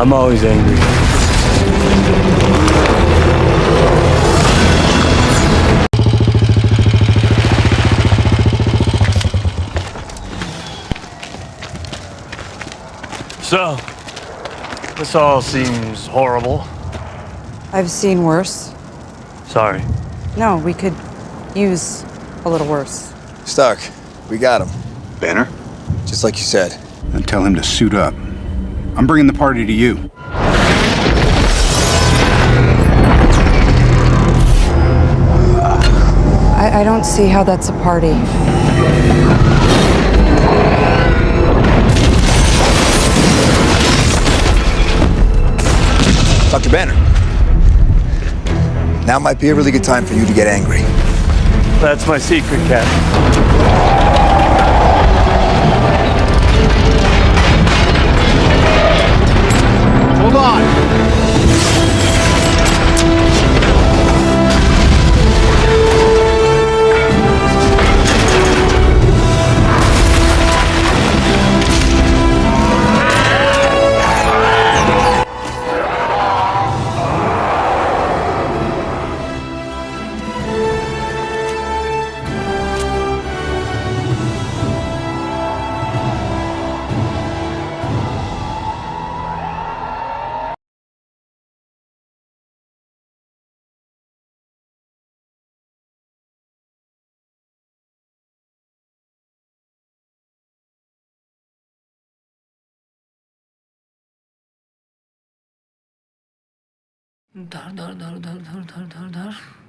I'm always angry. So, this all seems horrible. I've seen worse. Sorry. No, we could use a little worse. Stark, we got him. Banner? Just like you said. Then tell him to suit up. I'm bringing the party to you. I don't see how that's a party. Dr. Banner. Now might be a really good time for you to get angry. That's my secret, Cap. Hold on! Dur.